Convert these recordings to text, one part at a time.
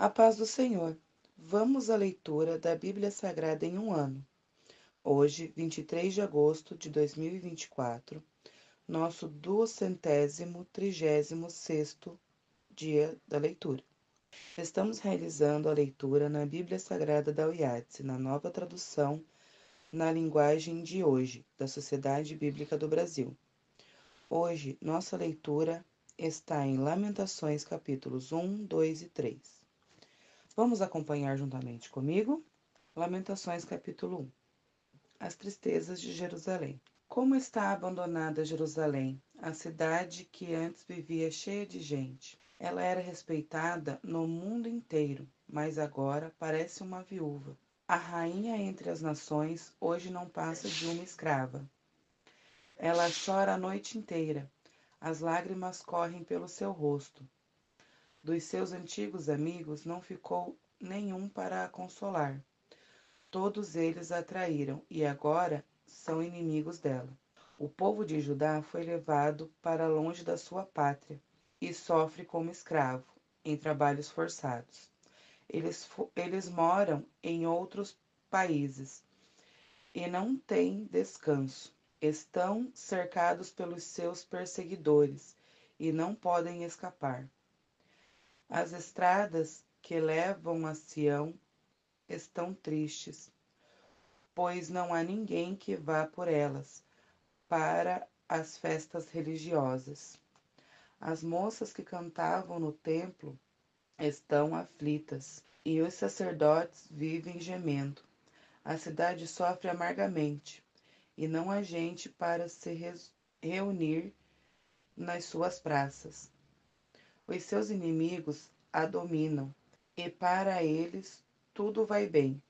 A paz do Senhor. Vamos à leitura da Bíblia Sagrada em um ano. Hoje, 23 de agosto de 2024, nosso 236º dia da leitura. Estamos realizando a leitura na Bíblia Sagrada da UIATSE, na nova tradução na linguagem de hoje, da Sociedade Bíblica do Brasil. Hoje, nossa leitura está em Lamentações capítulos 1, 2 e 3. Vamos acompanhar juntamente comigo? Lamentações capítulo 1. As tristezas de Jerusalém. Como está abandonada Jerusalém, a cidade que antes vivia cheia de gente. Ela era respeitada no mundo inteiro, mas agora parece uma viúva. A rainha entre as nações hoje não passa de uma escrava. Ela chora a noite inteira. As lágrimas correm pelo seu rosto. Dos seus antigos amigos não ficou nenhum para a consolar. Todos eles a traíram e agora são inimigos dela. O povo de Judá foi levado para longe da sua pátria e sofre como escravo, em trabalhos forçados. Eles moram em outros países e não têm descanso. Estão cercados pelos seus perseguidores e não podem escapar. As estradas que levam a Sião estão tristes, pois não há ninguém que vá por elas para as festas religiosas. As moças que cantavam no templo estão aflitas, e os sacerdotes vivem gemendo. A cidade sofre amargamente, e não há gente para se reunir nas suas praças. Os seus inimigos a dominam, e para eles tudo vai bem.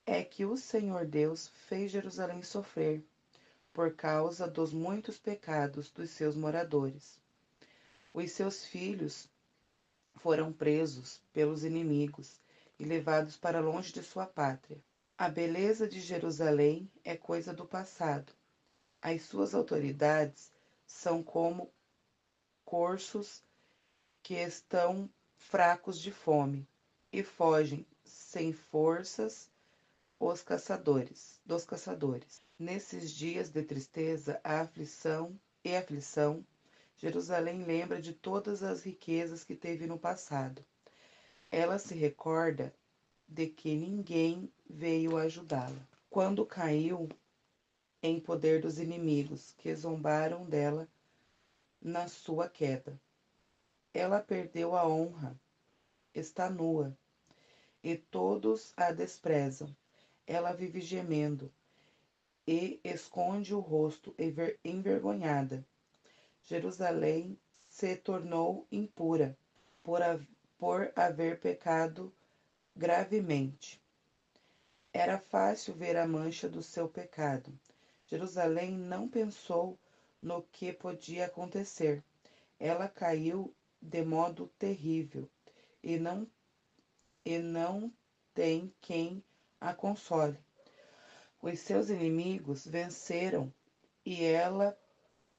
É que o Senhor Deus fez Jerusalém sofrer, por causa dos muitos pecados dos seus moradores. Os seus filhos foram presos pelos inimigos e levados para longe de sua pátria. A beleza de Jerusalém é coisa do passado. As suas autoridades são como corços que estão fracos de fome e fogem sem forças dos caçadores. Nesses dias de tristeza, aflição, Jerusalém lembra de todas as riquezas que teve no passado. Ela se recorda de que ninguém veio ajudá-la. Quando caiu em poder dos inimigos que zombaram dela na sua queda. Ela perdeu a honra, está nua, e todos a desprezam. Ela vive gemendo e esconde o rosto envergonhada. Jerusalém se tornou impura por haver pecado gravemente. Era fácil ver a mancha do seu pecado. Jerusalém não pensou no que podia acontecer. Ela caiu de modo terrível e não tem quem a console. Os seus inimigos venceram e ela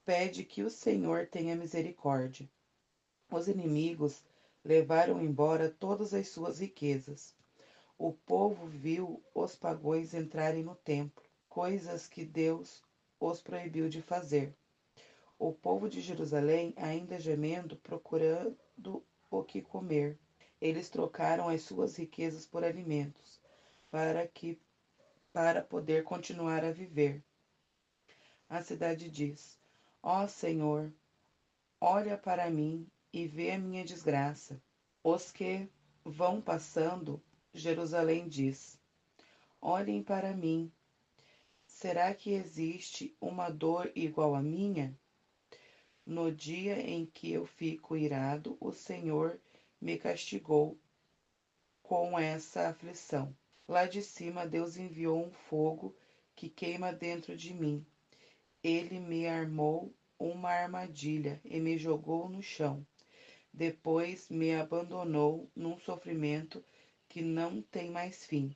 pede que o Senhor tenha misericórdia. Os inimigos levaram embora todas as suas riquezas. O povo viu os pagãos entrarem no templo, coisas que Deus os proibiu de fazer. O povo de Jerusalém, ainda gemendo, procurando o que comer. Eles trocaram as suas riquezas por alimentos, para poder continuar a viver. A cidade diz: Ó Senhor, olha para mim e vê a minha desgraça. Os que vão passando, Jerusalém diz: Olhem para mim. Será que existe uma dor igual à minha? No dia em que eu fico irado, o Senhor me castigou com essa aflição. Lá de cima, Deus enviou um fogo que queima dentro de mim. Ele me armou uma armadilha e me jogou no chão. Depois me abandonou num sofrimento que não tem mais fim.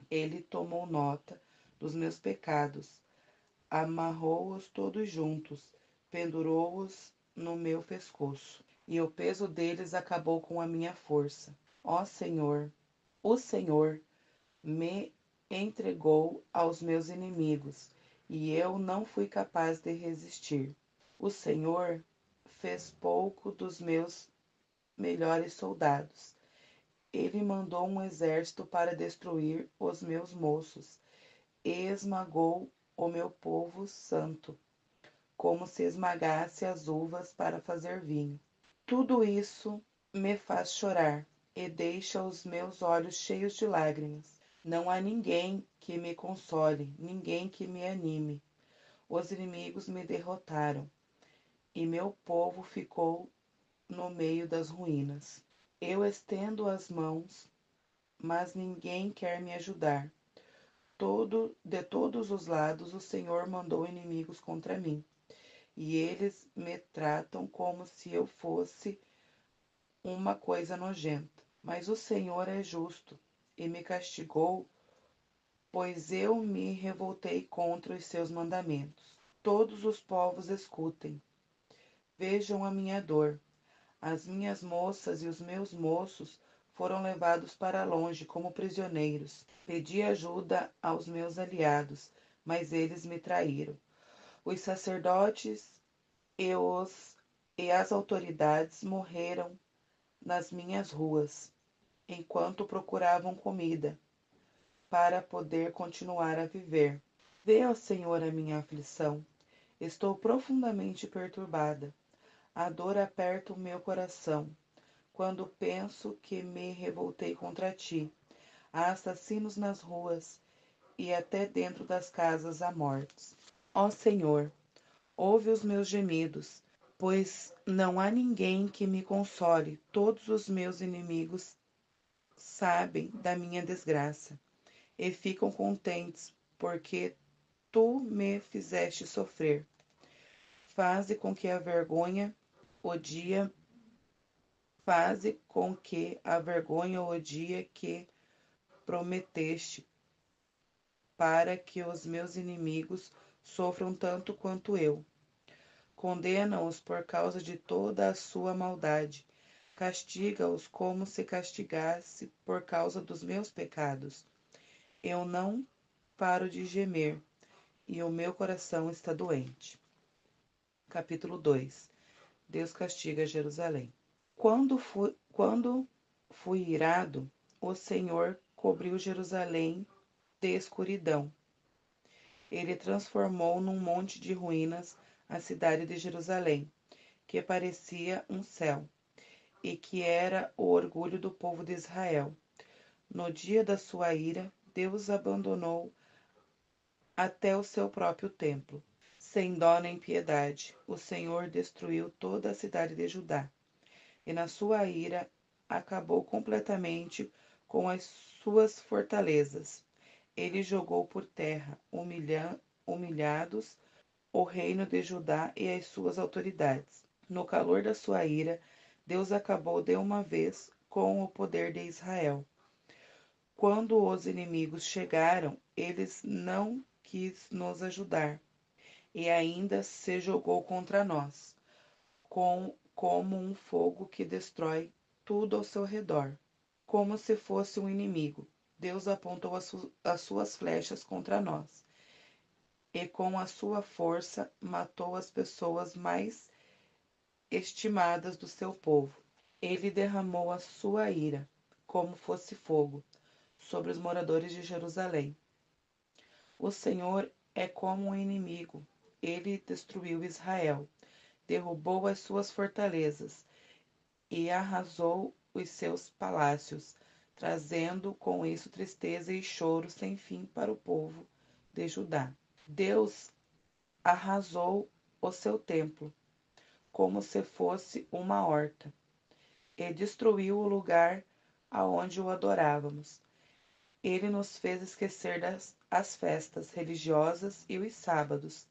Ele tomou nota dos meus pecados, amarrou-os todos juntos, pendurou-os no meu pescoço, e o peso deles acabou com a minha força. Ó Senhor, o Senhor me entregou aos meus inimigos, e eu não fui capaz de resistir. O Senhor fez pouco dos meus melhores soldados. Ele mandou um exército para destruir os meus moços, e esmagou o meu povo santo, como se esmagasse as uvas para fazer vinho. Tudo isso me faz chorar e deixa os meus olhos cheios de lágrimas. Não há ninguém que me console, ninguém que me anime. Os inimigos me derrotaram, e meu povo ficou no meio das ruínas. Eu estendo as mãos, mas ninguém quer me ajudar. De todos os lados o Senhor mandou inimigos contra mim, e eles me tratam como se eu fosse uma coisa nojenta. Mas o Senhor é justo e me castigou, pois eu me revoltei contra os seus mandamentos. Todos os povos escutem, vejam a minha dor. As minhas moças e os meus moços foram levados para longe como prisioneiros. Pedi ajuda aos meus aliados, mas eles me traíram. Os sacerdotes e as autoridades morreram nas minhas ruas, enquanto procuravam comida para poder continuar a viver. Vê, ó Senhor, a minha aflição. Estou profundamente perturbada. A dor aperta o meu coração. Quando penso que me revoltei contra ti, há assassinos nas ruas e até dentro das casas há mortes. Ó Senhor, ouve os meus gemidos, pois não há ninguém que me console. Todos os meus inimigos sabem da minha desgraça e ficam contentes, porque tu me fizeste sofrer. Faze com que a vergonha o dia Faze com que a vergonha o dia que prometeste, para que os meus inimigos sofram tanto quanto eu. Condena-os por causa de toda a sua maldade. Castiga-os como se castigasse por causa dos meus pecados. Eu não paro de gemer, e o meu coração está doente. Capítulo 2. Deus castiga Jerusalém. Quando fui irado, o Senhor cobriu Jerusalém de escuridão. Ele transformou num monte de ruínas a cidade de Jerusalém, que parecia um céu, e que era o orgulho do povo de Israel. No dia da sua ira, Deus abandonou até o seu próprio templo. Sem dó nem piedade, o Senhor destruiu toda a cidade de Judá, e na sua ira acabou completamente com as suas fortalezas. Ele jogou por terra, humilhados, o reino de Judá e as suas autoridades. No calor da sua ira, Deus acabou de uma vez com o poder de Israel. Quando os inimigos chegaram, eles não quis nos ajudar e ainda se jogou contra nós, como um fogo que destrói tudo ao seu redor, como se fosse um inimigo. Deus apontou as suas flechas contra nós, e com a sua força matou as pessoas mais estimadas do seu povo. Ele derramou a sua ira, como fosse fogo, sobre os moradores de Jerusalém. O Senhor é como um inimigo. Ele destruiu Israel, derrubou as suas fortalezas e arrasou os seus palácios, trazendo com isso tristeza e choro sem fim para o povo de Judá. Deus arrasou o seu templo, como se fosse uma horta, e destruiu o lugar aonde o adorávamos. Ele nos fez esquecer as festas religiosas e os sábados.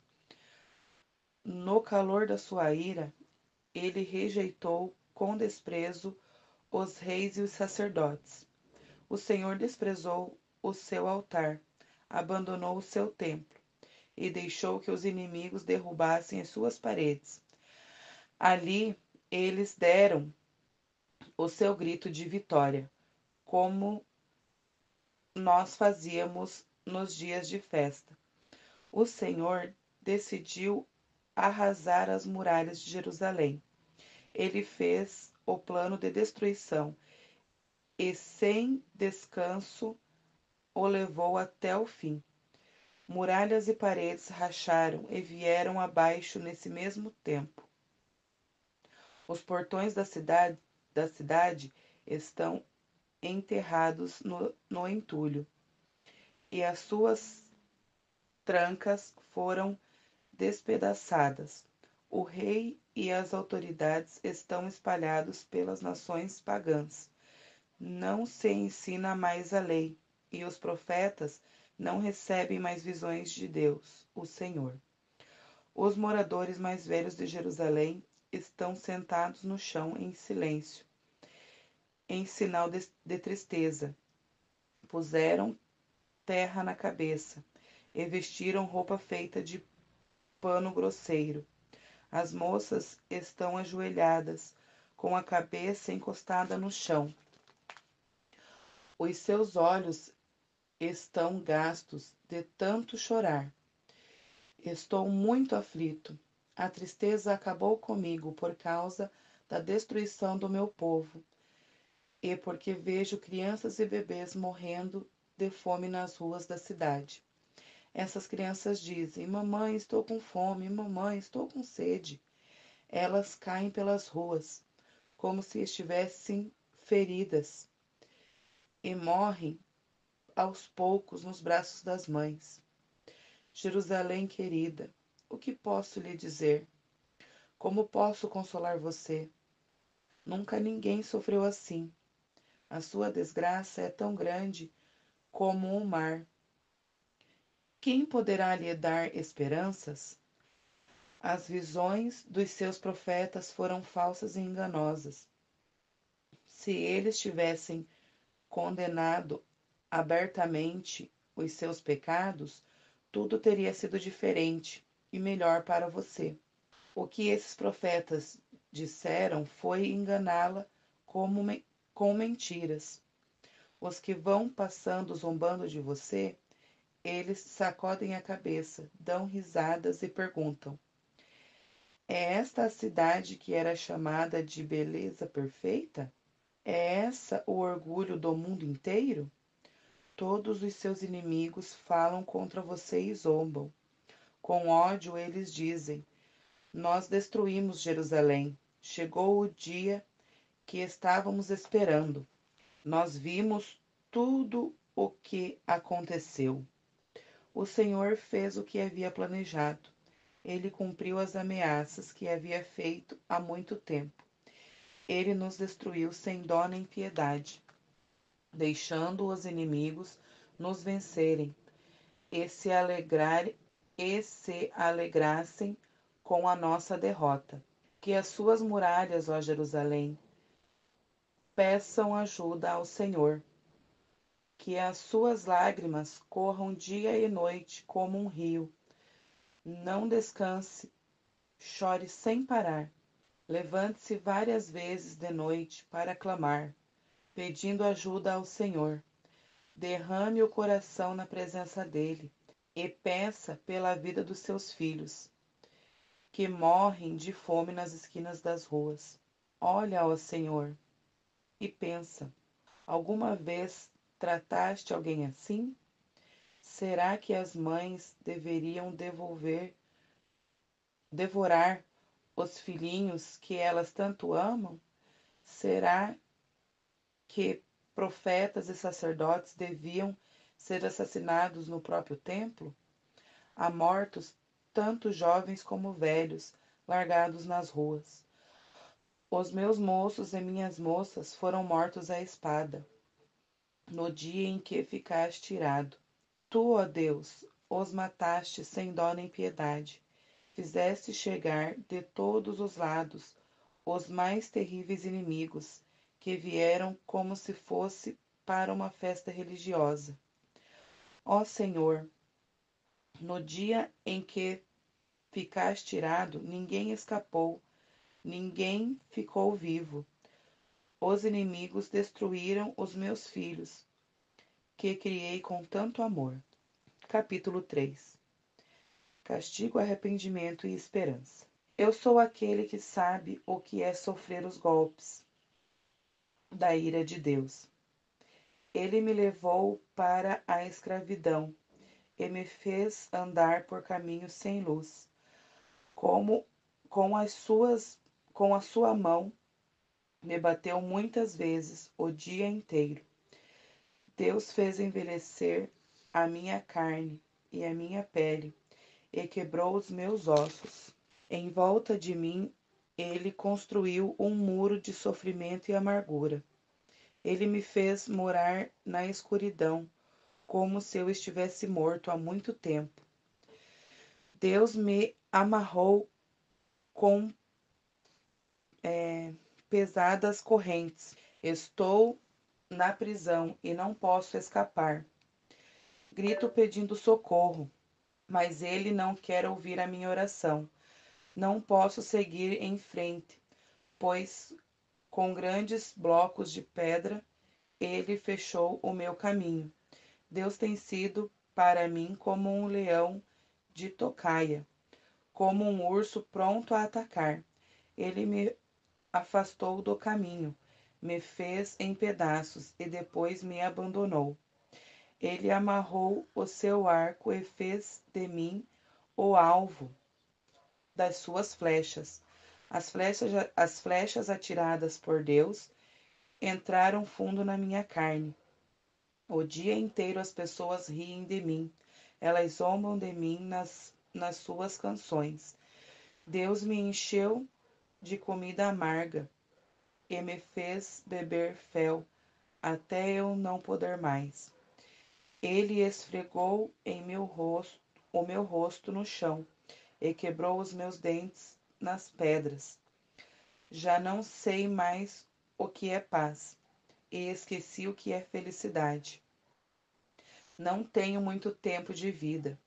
No calor da sua ira, ele rejeitou com desprezo os reis e os sacerdotes. O Senhor desprezou o seu altar, abandonou o seu templo e deixou que os inimigos derrubassem as suas paredes. Ali eles deram o seu grito de vitória, como nós fazíamos nos dias de festa. O Senhor decidiu arrasar as muralhas de Jerusalém. Ele fez o plano de destruição e, sem descanso, o levou até o fim. Muralhas e paredes racharam e vieram abaixo nesse mesmo tempo. Os portões da cidade estão enterrados no entulho, e as suas trancas foram despedaçadas. O rei e as autoridades estão espalhados pelas nações pagãs. Não se ensina mais a lei, e os profetas não recebem mais visões de Deus, o Senhor. Os moradores mais velhos de Jerusalém estão sentados no chão em silêncio, em sinal de tristeza. Puseram terra na cabeça e vestiram roupa feita de pano grosseiro. As moças estão ajoelhadas, com a cabeça encostada no chão. Os seus olhos estão gastos de tanto chorar. Estou muito aflito. A tristeza acabou comigo por causa da destruição do meu povo, e porque vejo crianças e bebês morrendo de fome nas ruas da cidade. Essas crianças dizem: mamãe, estou com fome, mamãe, estou com sede. Elas caem pelas ruas, como se estivessem feridas, e morrem aos poucos nos braços das mães. Jerusalém querida, o que posso lhe dizer? Como posso consolar você? Nunca ninguém sofreu assim. A sua desgraça é tão grande como o mar. Quem poderá lhe dar esperanças? As visões dos seus profetas foram falsas e enganosas. Se eles tivessem condenado abertamente os seus pecados, tudo teria sido diferente e melhor para você. O que esses profetas disseram foi enganá-la com mentiras. Os que vão passando zombando de você, eles sacodem a cabeça, dão risadas e perguntam: é esta a cidade que era chamada de beleza perfeita? É essa o orgulho do mundo inteiro? Todos os seus inimigos falam contra você e zombam. Com ódio eles dizem: nós destruímos Jerusalém. Chegou o dia que estávamos esperando. Nós vimos tudo o que aconteceu. O Senhor fez o que havia planejado. Ele cumpriu as ameaças que havia feito há muito tempo. Ele nos destruiu sem dó nem piedade, deixando os inimigos nos vencerem e se alegrassem com a nossa derrota. Que as suas muralhas, ó Jerusalém, peçam ajuda ao Senhor. Que as suas lágrimas corram dia e noite como um rio. Não descanse, chore sem parar. Levante-se várias vezes de noite para clamar, pedindo ajuda ao Senhor. Derrame o coração na presença dele e peça pela vida dos seus filhos, que morrem de fome nas esquinas das ruas. Olha, ó Senhor, e pensa: alguma vez trataste alguém assim? Será que as mães deveriam devorar os filhinhos que elas tanto amam? Será que profetas e sacerdotes deviam ser assassinados no próprio templo? Há mortos tanto jovens como velhos, largados nas ruas. Os meus moços e minhas moças foram mortos à espada, no dia em que ficaste irado. Tu, ó Deus, os mataste sem dó nem piedade. Fizeste chegar de todos os lados os mais terríveis inimigos, que vieram como se fosse para uma festa religiosa. Ó Senhor, no dia em que ficaste irado, ninguém escapou, ninguém ficou vivo. Os inimigos destruíram os meus filhos, que criei com tanto amor. Capítulo 3. Castigo, arrependimento e esperança. Eu sou aquele que sabe o que é sofrer os golpes da ira de Deus. Ele me levou para a escravidão e me fez andar por caminhos sem luz. Como com com a sua mão me bateu muitas vezes o dia inteiro. Deus fez envelhecer a minha carne e a minha pele e quebrou os meus ossos. Em volta de mim, ele construiu um muro de sofrimento e amargura. Ele me fez morar na escuridão, como se eu estivesse morto há muito tempo. Deus me amarrou com pesadas correntes. Estou na prisão e não posso escapar. Grito pedindo socorro, mas ele não quer ouvir a minha oração. Não posso seguir em frente, pois com grandes blocos de pedra ele fechou o meu caminho. Deus tem sido para mim como um leão de tocaia, como um urso pronto a atacar. Ele me afastou do caminho, me fez em pedaços e depois me abandonou. Ele amarrou o seu arco e fez de mim o alvo das suas flechas. As flechas atiradas por Deus entraram fundo na minha carne. O dia inteiro as pessoas riem de mim. Elas zombam de mim nas suas canções. Deus me encheu de comida amarga e me fez beber fel até eu não poder mais. Ele esfregou o meu rosto no chão e quebrou os meus dentes nas pedras. Já não sei mais o que é paz e esqueci o que é felicidade. Não tenho muito tempo de vida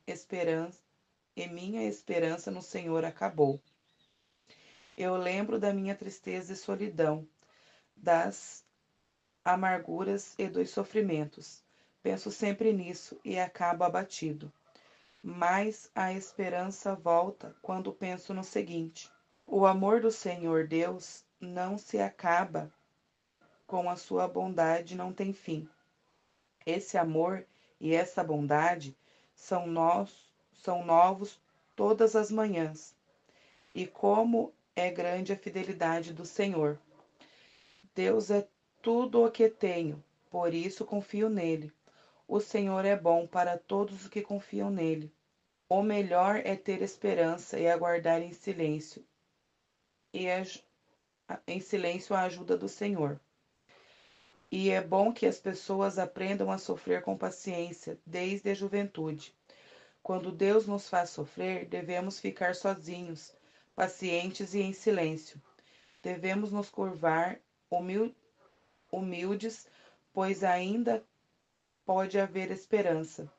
esperança, e minha esperança no Senhor acabou. Eu lembro da minha tristeza e solidão, das amarguras e dos sofrimentos. Penso sempre nisso e acabo abatido. Mas a esperança volta quando penso no seguinte: o amor do Senhor Deus não se acaba, com a sua bondade não tem fim. Esse amor e essa bondade são novos todas as manhãs. E como é grande a fidelidade do Senhor. Deus é tudo o que tenho, por isso confio nele. O Senhor é bom para todos os que confiam nele. O melhor é ter esperança e aguardar em silêncio a ajuda do Senhor. E é bom que as pessoas aprendam a sofrer com paciência desde a juventude. Quando Deus nos faz sofrer, devemos ficar sozinhos, pacientes e em silêncio. Devemos nos curvar humildes, pois ainda pode haver esperança.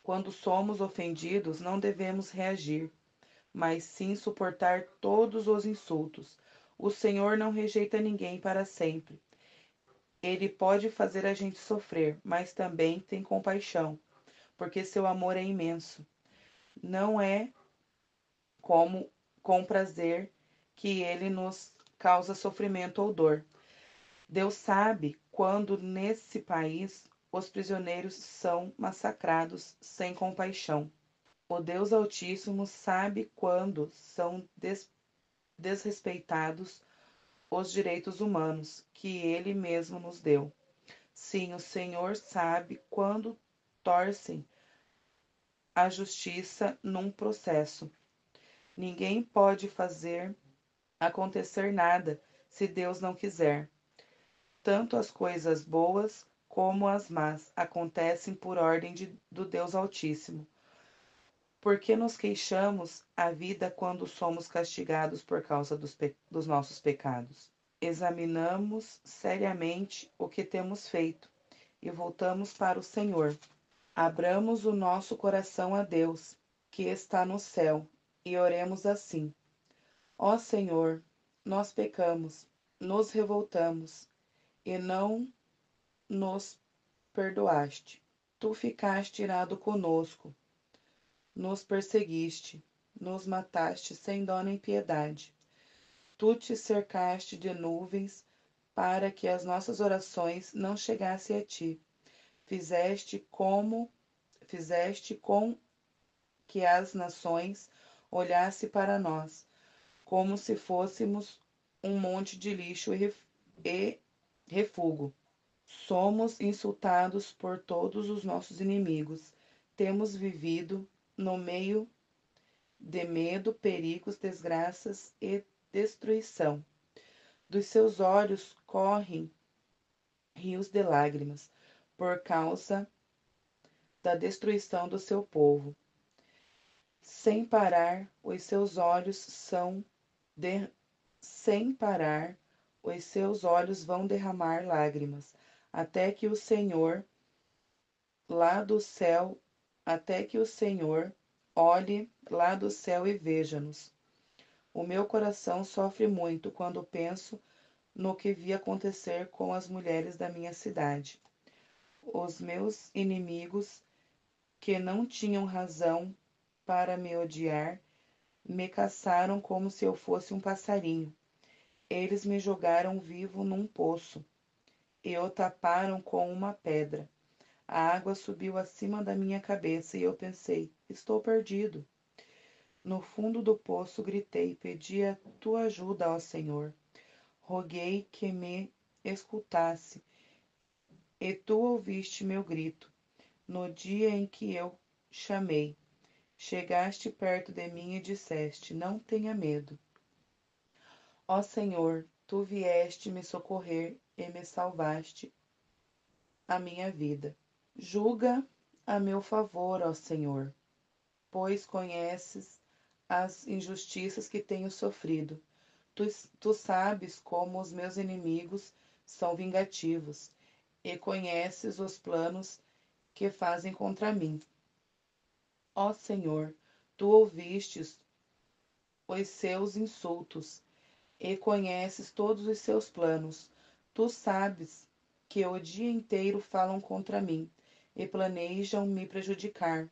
Quando somos ofendidos, não devemos reagir, mas sim suportar todos os insultos. O Senhor não rejeita ninguém para sempre. Ele pode fazer a gente sofrer, mas também tem compaixão, porque seu amor é imenso. Não é como com prazer que ele nos causa sofrimento ou dor. Deus sabe quando nesse país os prisioneiros são massacrados sem compaixão. O Deus Altíssimo sabe quando são desrespeitados os direitos humanos que Ele mesmo nos deu. Sim, o Senhor sabe quando torcem a justiça num processo. Ninguém pode fazer acontecer nada se Deus não quiser. Tanto as coisas boas como as más acontecem por ordem do Deus Altíssimo. Por que nos queixamos a vida quando somos castigados por causa dos nossos pecados? Examinamos seriamente o que temos feito e voltamos para o Senhor. Abramos o nosso coração a Deus, que está no céu, e oremos assim: ó Senhor, nós pecamos nos revoltamos e não nos perdoaste. Tu ficaste irado conosco, nos perseguiste, nos mataste sem dó nem piedade. Tu te cercaste de nuvens para que as nossas orações não chegassem a ti. Fizeste com que as nações olhassem para nós, como se fôssemos um monte de lixo e refúgio. Somos insultados por todos os nossos inimigos. Temos vivido no meio de medo, perigos, desgraças e destruição. Dos seus olhos correm rios de lágrimas por causa da destruição do seu povo. Sem parar, os seus olhos sem parar, os seus olhos vão derramar lágrimas, até que o Senhor lá do céu, até que o Senhor olhe lá do céu e veja-nos. O meu coração sofre muito quando penso no que vi acontecer com as mulheres da minha cidade. Os meus inimigos, que não tinham razão para me odiar, me caçaram como se eu fosse um passarinho. Eles me jogaram vivo num poço e o taparam com uma pedra. A água subiu acima da minha cabeça e eu pensei: estou perdido. No fundo do poço gritei, pedi a tua ajuda, ó Senhor. Roguei que me escutasse, e tu ouviste meu grito. No dia em que eu chamei, chegaste perto de mim e disseste: não tenha medo. Ó Senhor, tu vieste me socorrer e me salvaste a minha vida. Julga a meu favor, ó Senhor, pois conheces as injustiças que tenho sofrido. Tu sabes como os meus inimigos são vingativos e conheces os planos que fazem contra mim. Ó Senhor, tu ouvistes os seus insultos e conheces todos os seus planos. Tu sabes que o dia inteiro falam contra mim e planejam me prejudicar.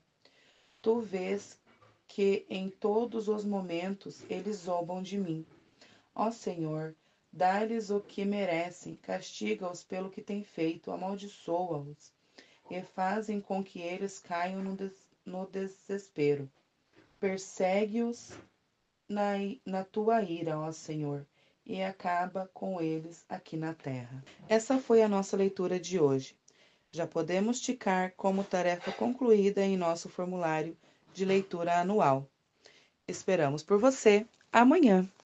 Tu vês que em todos os momentos eles zombam de mim. Ó Senhor, dá-lhes o que merecem, castiga-os pelo que têm feito, amaldiçoa-os e fazem com que eles caiam no desespero. Persegue-os na tua ira, ó Senhor, e acaba com eles aqui na terra. Essa foi a nossa leitura de hoje. Já podemos ticar como tarefa concluída em nosso formulário de leitura anual. Esperamos por você amanhã.